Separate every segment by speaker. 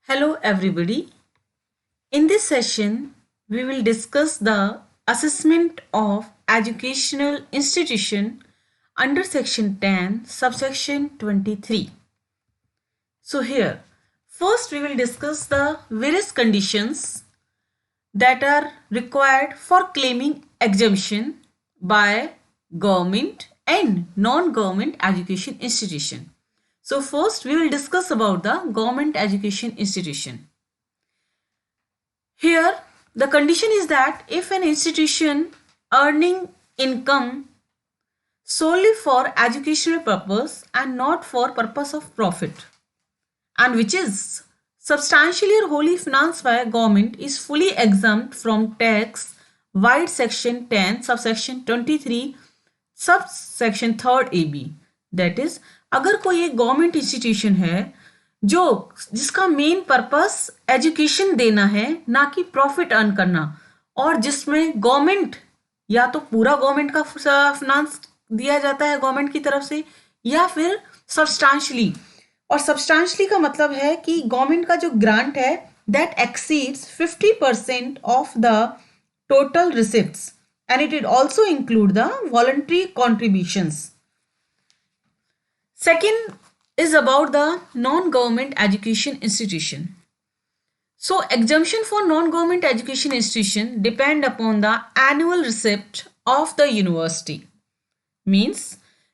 Speaker 1: Hello everybody. In this session, we will discuss the assessment of educational institution under section 10, subsection 23. So here, first we will discuss the various conditions that are required for claiming exemption by government and non-government education institution. So first we will discuss about the government education institution. Here, the condition is that if an institution earning income solely for educational purpose and not for purpose of profit, and which is substantially or wholly financed by government, is fully exempt from tax vide section 10 subsection 23 subsection 3rd AB. That is, अगर कोई एक government institution है जो जिसका main purpose education देना है, ना कि प्रॉफिट अर्न करना, और जिसमें गवर्नमेंट या तो पूरा गवर्नमेंट का फाइनेंस दिया जाता है गवर्नमेंट की तरफ से, या फिर सब्सटेंशियली, और सब्सटेंशियली का मतलब है कि गवर्नमेंट का जो ग्रांट है that exceeds 50% of the total receipts and it will also include the voluntary contributions. Second is about the non-government education institution. So exemption for non-government education institution depend upon the annual receipt of the university. Means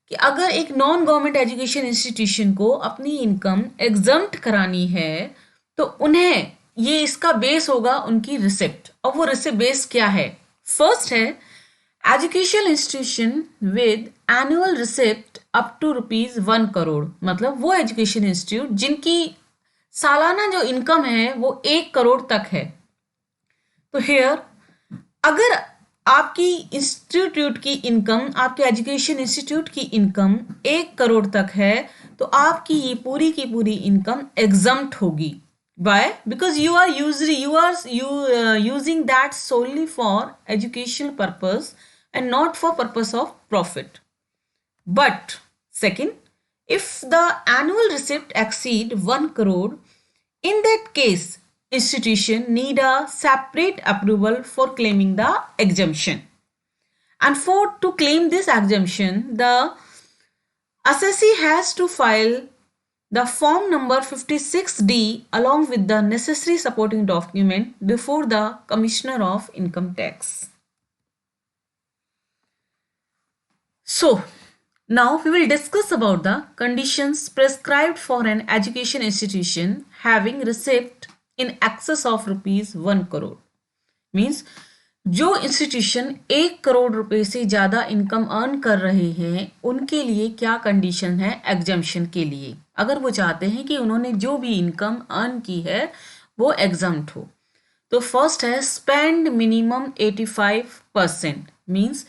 Speaker 1: कि अगर एक non government education institution को अपनी income exempt करानी है तो उन्हें ये इसका बेस होगा उनकी रिसिप्ट. और वो रिसिप्ट बेस क्या है? फर्स्ट है education institution with annual receipt up to ₹1 crore. मतलब वो एजुकेशन इंस्टीट्यूट जिनकी सालाना जो इनकम है वो 1 करोड़ तक है. तो हियर अगर आपकी इंस्टीट्यूट की इनकम, आपके एजुकेशन इंस्टीट्यूट की इनकम 1 करोड़ तक है तो आपकी ये पूरी की पूरी इनकम एग्जम्प्ट होगी. Why? Because you are using that solely for educational purpose and not for purpose of profit. But second, if the annual receipt exceed 1 crore, in that case, institution need a separate approval for claiming the exemption. And to claim this exemption, the assessee has to file the form number 56D along with the necessary supporting document before the Commissioner of Income Tax. So, now we will discuss about the conditions prescribed for an education institution having receipt in excess of ₹1 crore. Means जो institution 1 crore रुपए से ज़्यादा income earn कर रहे हैं उनके लिए क्या कंडीशन है एग्जम्पशन के लिए, अगर वो चाहते हैं कि उन्होंने जो भी इनकम अर्न की है वो एग्जम्प्ट हो. तो फर्स्ट है स्पेंड मिनिमम 85%. मीन्स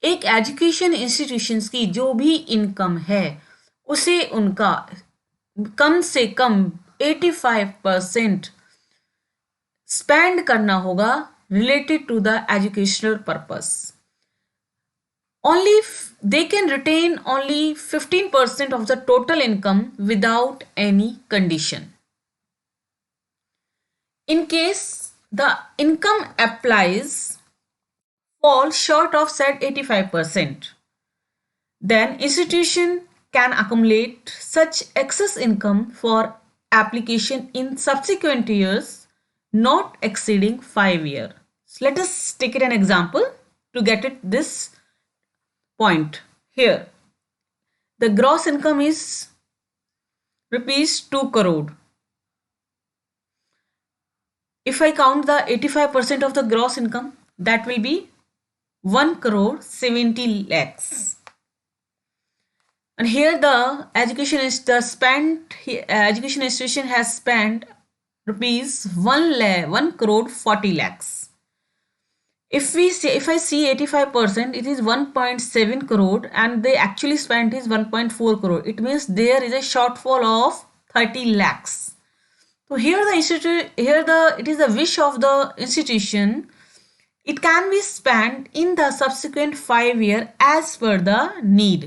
Speaker 1: एक एजुकेशन इंस्टीट्यूशंस की जो भी इनकम है उसे उनका कम से कम 85% स्पेंड करना होगा related to the educational purpose. Only they can retain only 15% of the total income without any condition. In case the income applies fall short of said 85%, then institution can accumulate such excess income for application in subsequent years not exceeding 5 years. So let us take it an example to get it this point. Here the gross income is ₹2 crore. If I count the 85% of the gross income, that will be 1 crore 70 lakhs. And here the education institution has spent ₹1 crore 40 lakhs. If I see 85%, it is 1.7 crore and they actually spent is 1.4 crore. It means there is a shortfall of 30 lakhs. So here it is the wish of the institution. It can be spent in the subsequent 5 years as per the need.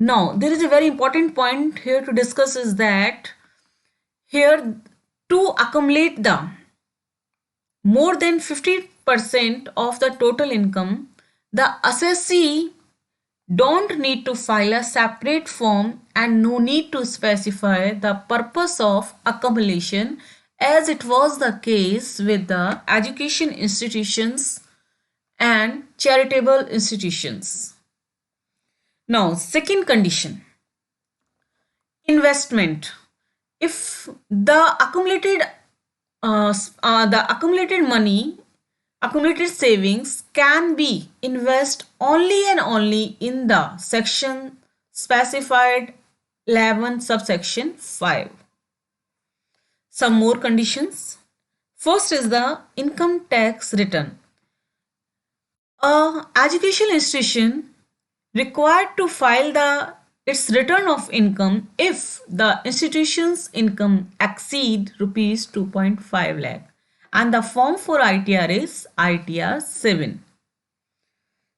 Speaker 1: Now there is a very important point here to discuss is that here to accumulate the more than 50% of the total income, the assessee don't need to file a separate form and no need to specify the purpose of accumulation as it was the case with the education institutions and charitable institutions. Now, second condition, investment. If the accumulated money, accumulated savings can be invest only and only in the section specified 11 subsection 5. Some more conditions. First is the income tax return. A educational institution required to file its return of income if the institution's income exceed rupees 2.5 lakh and the form for ITR is ITR 7.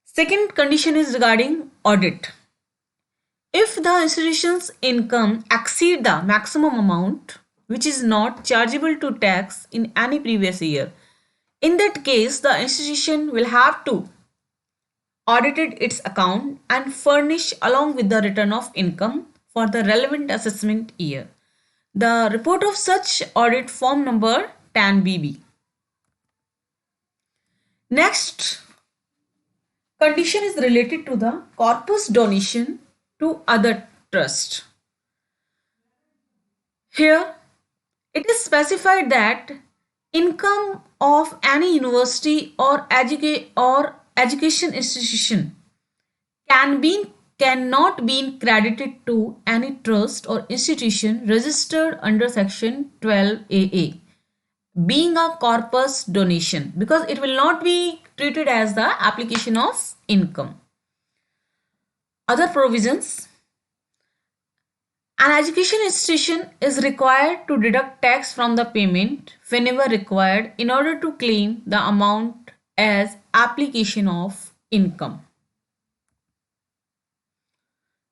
Speaker 1: Second condition is regarding audit. If the institution's income exceed the maximum amount which is not chargeable to tax in any previous year, in that case the institution will have to audited its account and furnish along with the return of income for the relevant assessment year. The report of such audit form number 10BB. Next condition is related to the corpus donation to other trust. Here it is specified that income of any university or education institution cannot be credited to any trust or institution registered under section 12AA, being a corpus donation, because it will not be treated as the application of income. Other provisions. An education institution is required to deduct tax from the payment whenever required in order to claim the amount as application of income.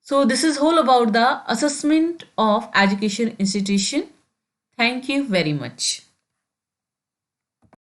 Speaker 1: So this is all about the assessment of education institution. Thank you very much.